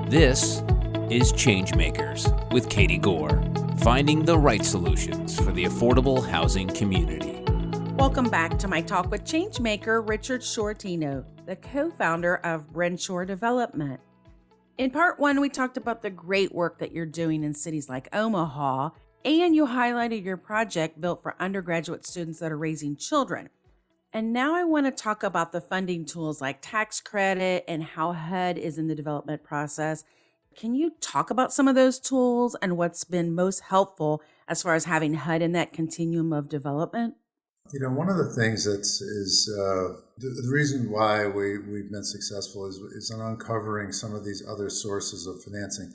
This is Changemakers with Katie Gore, finding the right solutions for the affordable housing community. Welcome back to my talk with Changemaker Richard Sciortino, the co-founder of Brinshore Development. In part one, we talked about the great work that you're doing in cities like Omaha, and you highlighted your project built for undergraduate students that are raising children. And now I want to talk about the funding tools like tax credit and how HUD is in the development process. Can you talk about some of those tools and what's been most helpful as far as having HUD in that continuum of development? You know, one of the things the reason why we've been successful is in uncovering some of these other sources of financing.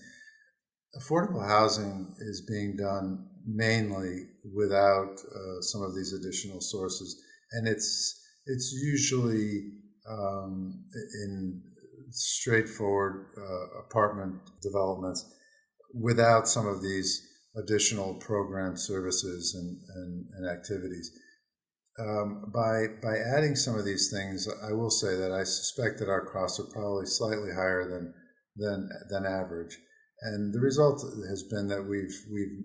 Affordable housing is being done mainly without some of these additional sources, and it's usually in straightforward apartment developments without some of these additional program services and activities. By adding some of these things, I will say that I suspect that our costs are probably slightly higher than average, and the result has been that we've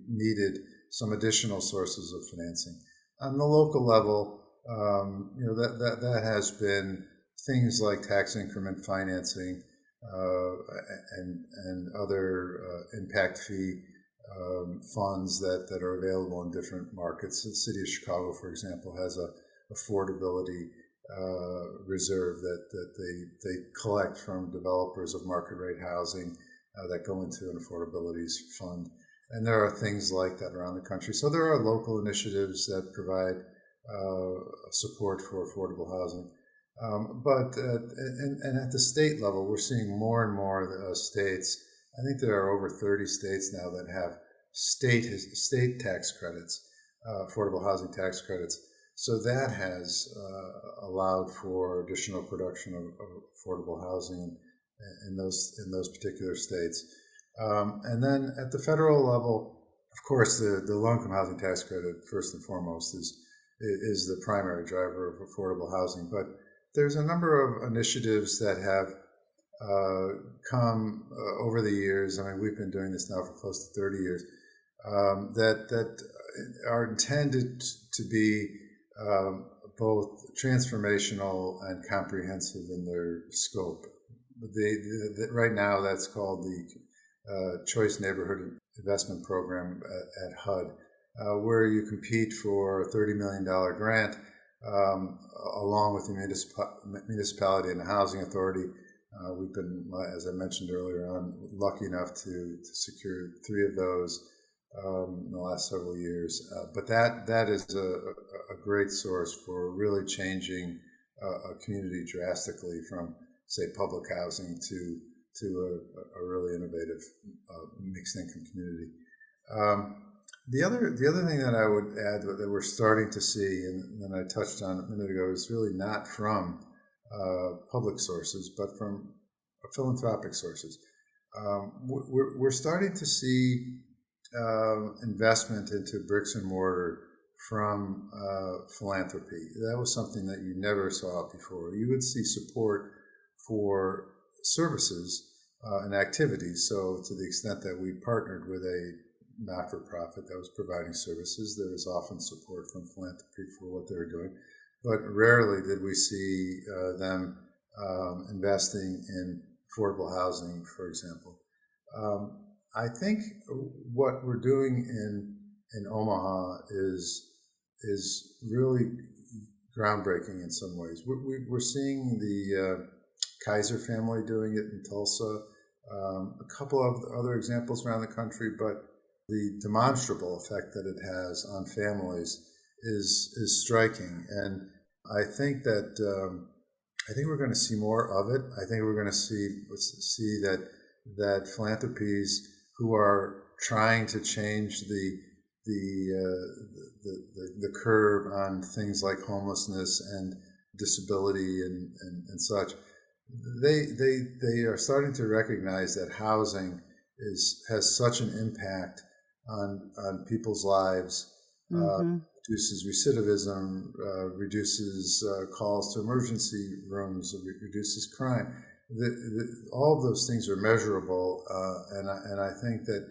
needed some additional sources of financing on the local level. That has been things like tax increment financing and other impact fee funds that are available in different markets. The city of Chicago, for example, has a affordability reserve that they collect from developers of market rate housing that go into an affordability fund. And there are things like that around the country. So there are local initiatives that provide support for affordable housing. But at the state level, we're seeing more and more states. I think there are over 30 states now that have state tax credits, affordable housing tax credits. So that has allowed for additional production of affordable housing in those particular states. And then at the federal level, of course, the low-income housing tax credit, first and foremost, is the primary driver of affordable housing. But there's a number of initiatives that have come over the years. I mean, we've been doing this now for close to 30 years, that are intended to be both transformational and comprehensive in their scope. Right now, that's called the Choice Neighborhood Investment Program at HUD, where you compete for a $30 million grant along with the municipality and the housing authority. We've been, as I mentioned earlier on, lucky enough to secure 3 of those in the last several years. But that is a great source for really changing a community drastically from, say, public housing to a really innovative mixed income community. The other thing that I would add that we're starting to see, and I touched on a minute ago, is really not from public sources, but from philanthropic sources. We're starting to see investment into bricks and mortar from philanthropy. That was something that you never saw before. You would see support for services and activities. So to the extent that we partnered with a not-for-profit that was providing services, there was often support from philanthropy for what they were doing. But rarely did we see them investing in affordable housing, for example. I think what we're doing in Omaha is really groundbreaking in some ways. We're seeing the Kaiser family doing it in Tulsa, a couple of other examples around the country, but the demonstrable effect that it has on families is striking. And I think we're going to see more of it. I think we're going to see that philanthropies who are trying to change the curve on things like homelessness and disability and such, they are starting to recognize that housing has such an impact on people's lives. Reduces recidivism, reduces calls to emergency rooms, reduces crime. all of those things are measurable, and I think that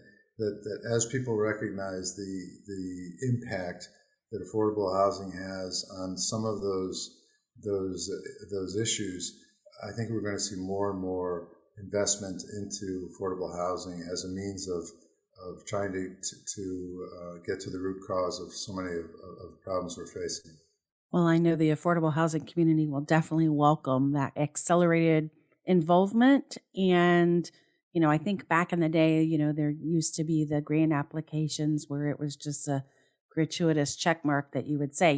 as people recognize the impact that affordable housing has on some of those issues, I think we're going to see more and more investment into affordable housing as a means of trying to get to the root cause of so many of the problems we're facing. Well, I know the affordable housing community will definitely welcome that accelerated involvement. And, I think back in the day, there used to be the grant applications where it was just a gratuitous check mark that you would say,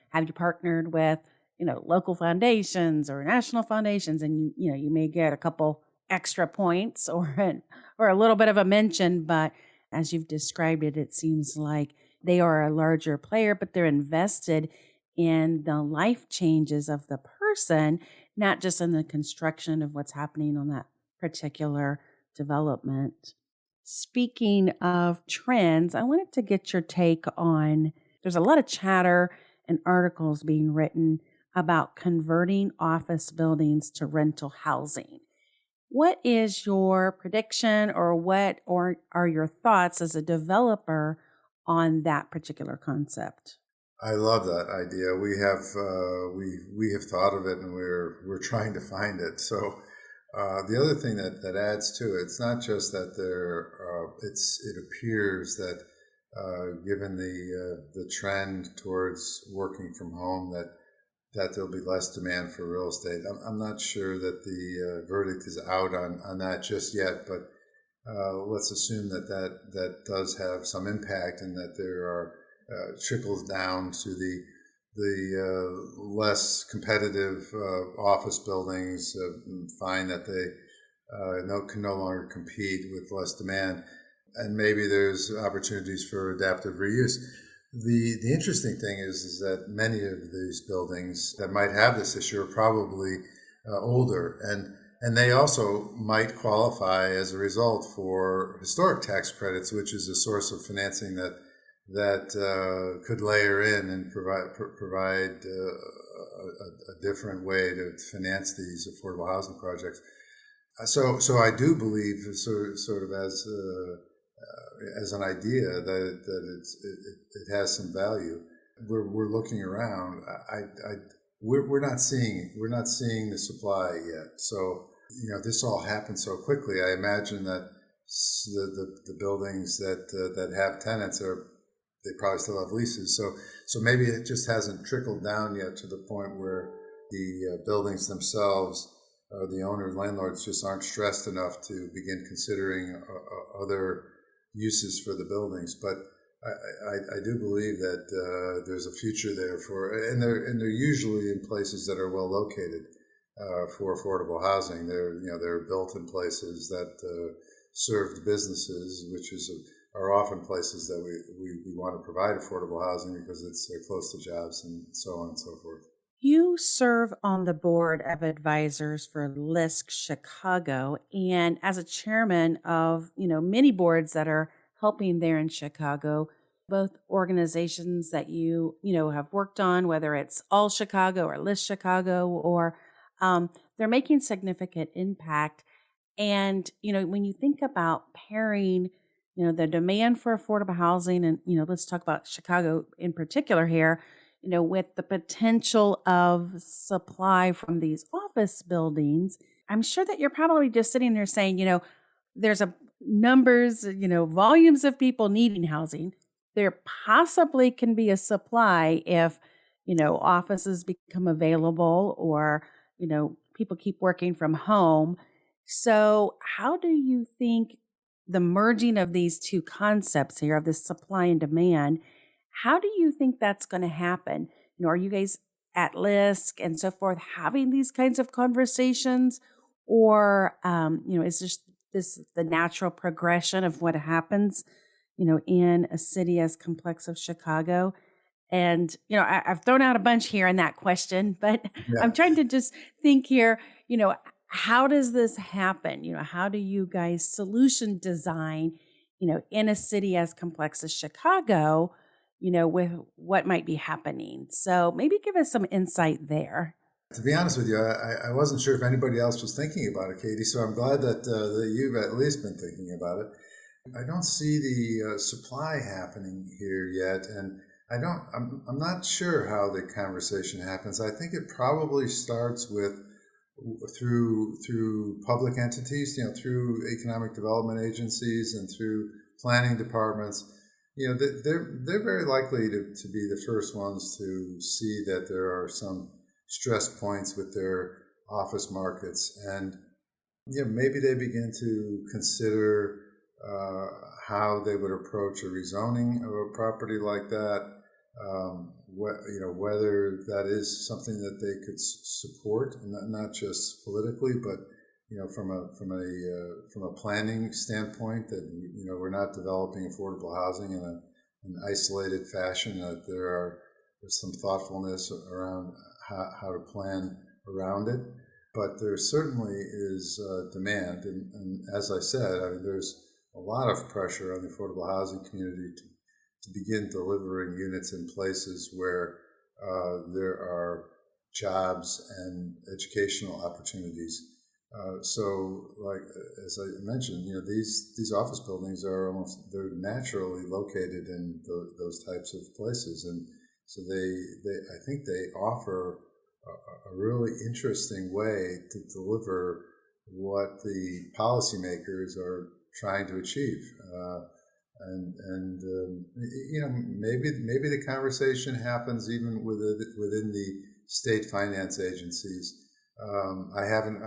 have you partnered with, local foundations or national foundations? And you may get a couple extra points or a little bit of a mention. But as you've described it, it seems like they are a larger player, but they're invested in the life changes of the person, not just in the construction of what's happening on that particular development. Speaking of trends, I wanted to get your take on, there's a lot of chatter and articles being written about converting office buildings to rental housing. What is your prediction or what are your thoughts as a developer on that particular concept? I love that idea. We have thought of it, and we're trying to find it. So the other thing that adds to it, it's not just that it appears that given the trend towards working from home, that there'll be less demand for real estate. I'm not sure that the verdict is out on that just yet, but let's assume that does have some impact, and that there are trickles down to the less competitive office buildings, find that they can no longer compete with less demand, and maybe there's opportunities for adaptive reuse. The interesting thing is that many of these buildings that might have this issue are probably older, and they also might qualify as a result for historic tax credits, which is a source of financing that could layer in and provide a different way to finance these affordable housing projects. So I do believe, sort of as an idea, that it has some value. We're looking around. We're not seeing the supply yet. So this all happened so quickly. I imagine that the buildings that have tenants they probably still have leases. So maybe it just hasn't trickled down yet to the point where the buildings themselves, the owners, landlords, just aren't stressed enough to begin considering other uses for the buildings. But I do believe that there's a future there and they're usually in places that are well located for affordable housing. They're built in places that serve the businesses, which are often places that we want to provide affordable housing because they're close to jobs and so on and so forth. You serve on the board of advisors for LISC Chicago, and as a chairman of, many boards that are helping there in Chicago, both organizations that you have worked on, whether it's All Chicago or LISC Chicago, or they're making significant impact. And, when you think about pairing the demand for affordable housing, and, let's talk about Chicago in particular here, with the potential of supply from these office buildings, I'm sure that you're probably just sitting there saying, there's numbers, volumes of people needing housing. There possibly can be a supply if, offices become available or, people keep working from home. So how do you think the merging of these two concepts here of this supply and demand, how do you think that's going to happen? Are you guys at LISC and so forth having these kinds of conversations? Or, is this the natural progression of what happens, in a city as complex as Chicago? And, I've thrown out a bunch here in that question, but Yeah. I'm trying to just think here, how does this happen? How do you guys solution design, in a city as complex as Chicago, with what might be happening? So maybe give us some insight there. To be honest with you, I wasn't sure if anybody else was thinking about it, Katie, so I'm glad that you've at least been thinking about it. I don't see the supply happening here yet, and I'm not sure how the conversation happens. I think it probably starts with through public entities, through economic development agencies and through planning departments. They're very likely to be the first ones to see that there are some stress points with their office markets, and maybe they begin to consider how they would approach a rezoning of a property like that. Whether that is something that they could support, not just politically, but from a planning standpoint, that we're not developing affordable housing in an isolated fashion. That there's some thoughtfulness around how to plan around it. But there certainly is demand, and as I said, there's a lot of pressure on the affordable housing community to begin delivering units in places where there are jobs and educational opportunities. So, like as I mentioned, these office buildings they're naturally located in those types of places, and so I think they offer a really interesting way to deliver what the policymakers are trying to achieve. Maybe the conversation happens even within the state finance agencies. I haven't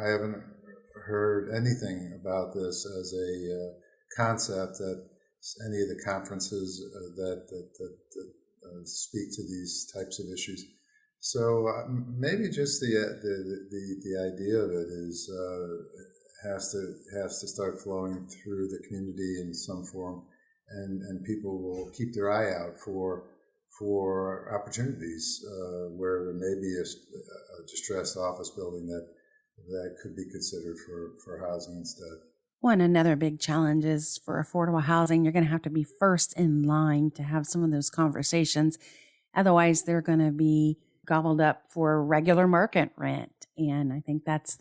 heard anything about this as a concept at any of the conferences that speak to these types of issues. So maybe just the idea of it is has to start flowing through the community in some form, and people will keep their eye out for opportunities where there may be a distressed office building that could be considered for housing instead. One another big challenge is for affordable housing, you're going to have to be first in line to have some of those conversations. Otherwise, they're going to be gobbled up for regular market rent. And I think that's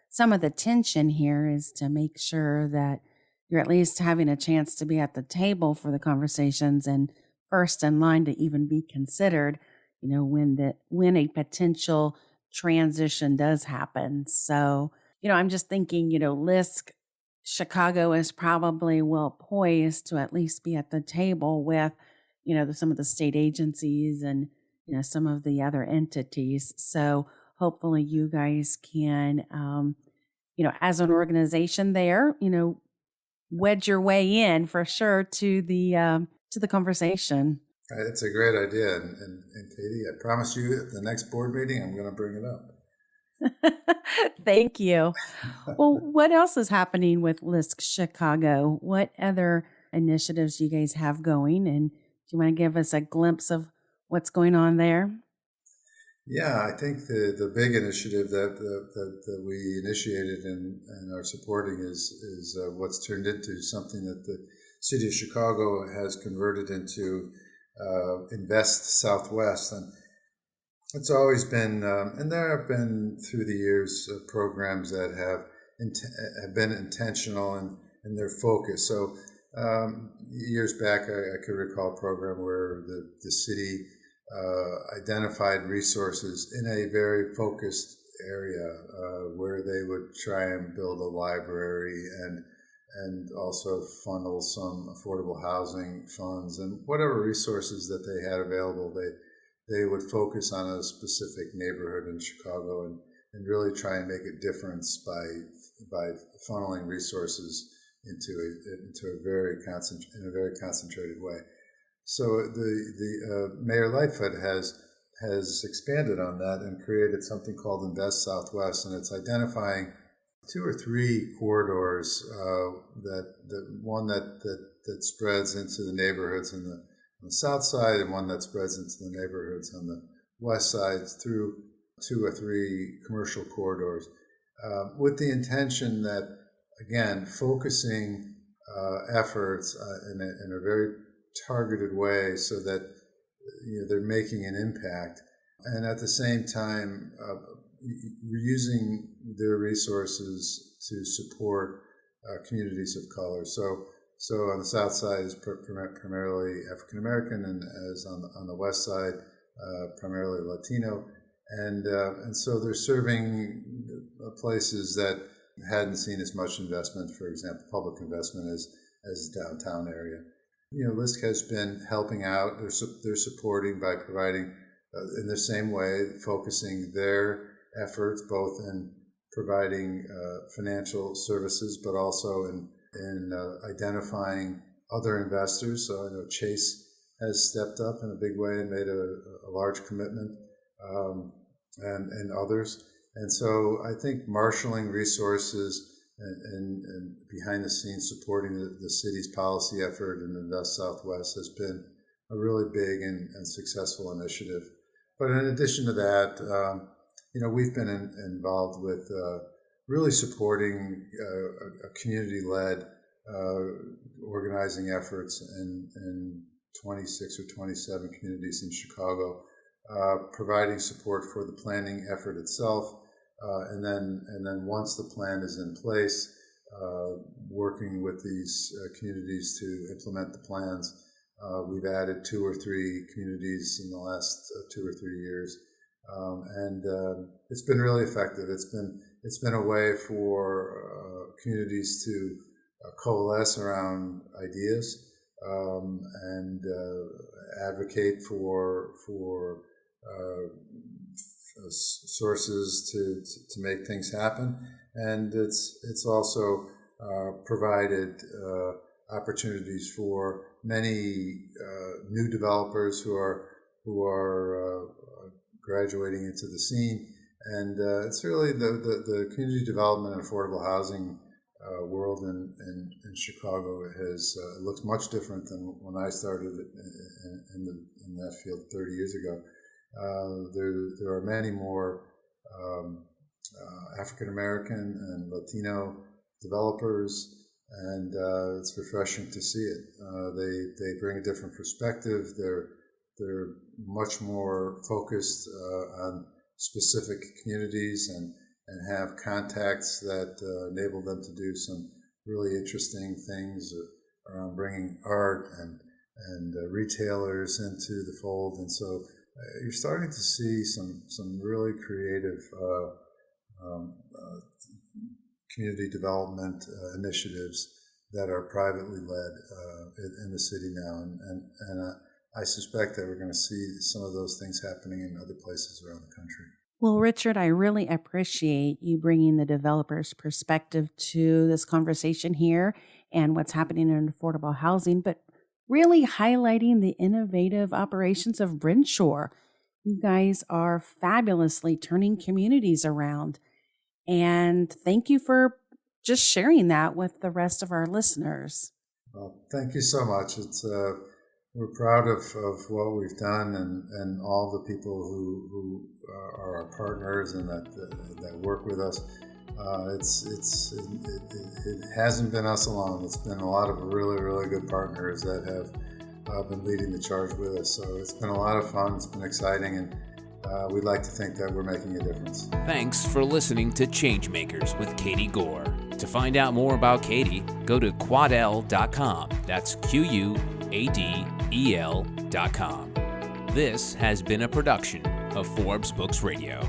some of the tension here, is to make sure that you're at least having a chance to be at the table for the conversations and first in line to even be considered, when a potential transition does happen. So, I'm just thinking, LISC Chicago is probably well poised to at least be at the table with, some of the state agencies and, some of the other entities. So hopefully you guys can, as an organization there, wedge your way in for sure to the conversation. It's a great idea. And Katie, I promise you at the next board meeting, I'm going to bring it up. Thank you. Well, what else is happening with LISC Chicago? What other initiatives you guys have going? And do you want to give us a glimpse of what's going on there? Yeah, I think the big initiative that we initiated and are supporting is what's turned into something that the city of Chicago has converted into Invest Southwest. And it's always been, and there have been through the years programs that have been intentional in their focus. So years back, I could recall a program where the city identified resources in a very focused area where they would try and build a library and also funnel some affordable housing funds and whatever resources that they had available. They would focus on a specific neighborhood in Chicago and really try and make a difference by funneling resources into a very concentrated way. So the Mayor Lightfoot has expanded on that and created something called Invest Southwest, and it's identifying 2 or 3 corridors one that spreads into the neighborhoods on the south side, and one that spreads into the neighborhoods on the west side through 2 or 3 commercial corridors, with the intention that, again, focusing efforts in a very targeted way so that they're making an impact, and at the same time using their resources to support communities of color. So on the south side is primarily African American, and as on the west side, primarily Latino, and so they're serving places that hadn't seen as much investment, for example, public investment as the downtown area. LISC has been helping out. They're supporting by providing, in the same way, focusing their efforts both in providing financial services, but also in identifying other investors. So I know Chase has stepped up in a big way and made a large commitment, and others. And so I think marshaling resources and behind the scenes supporting the city's policy effort in Invest Southwest has been a really big and successful initiative. But in addition to that, we've been involved with really supporting a community-led organizing efforts in 26 or 27 communities in Chicago, providing support for the planning effort itself, and then once the plan is in place, working with these communities to implement the plans. We've added 2 or 3 communities in the last 2 or 3 years, and it's been really effective. It's been a way for communities to coalesce around ideas and advocate for sources to make things happen, and it's also provided opportunities for many new developers who are graduating into the scene, and it's really the community development and affordable housing world in Chicago looks much different than when I started in that field 30 years ago. There are many more African American and Latino developers, and it's refreshing to see it. They bring a different perspective. They're much more focused on specific communities and have contacts that enable them to do some really interesting things around bringing art and retailers into the fold. And so you're starting to see some really creative community development initiatives that are privately led in the city now. And I suspect that we're going to see some of those things happening in other places around the country. Well, Richard, I really appreciate you bringing the developer's perspective to this conversation here and what's happening in affordable housing, but really highlighting the innovative operations of Brinshore. You guys are fabulously turning communities around. And thank you for just sharing that with the rest of our listeners. Well, thank you so much. We're proud of what we've done and all the people who are our partners and that work with us. It hasn't been us alone. It's been a lot of really, really good partners that have been leading the charge with us. So it's been a lot of fun. It's been exciting, and we'd like to think that we're making a difference. Thanks for listening to Changemakers with Katie Gore. To find out more about Katie, go to quadel.com. That's QUADEL.com. This has been a production of Forbes Books Radio.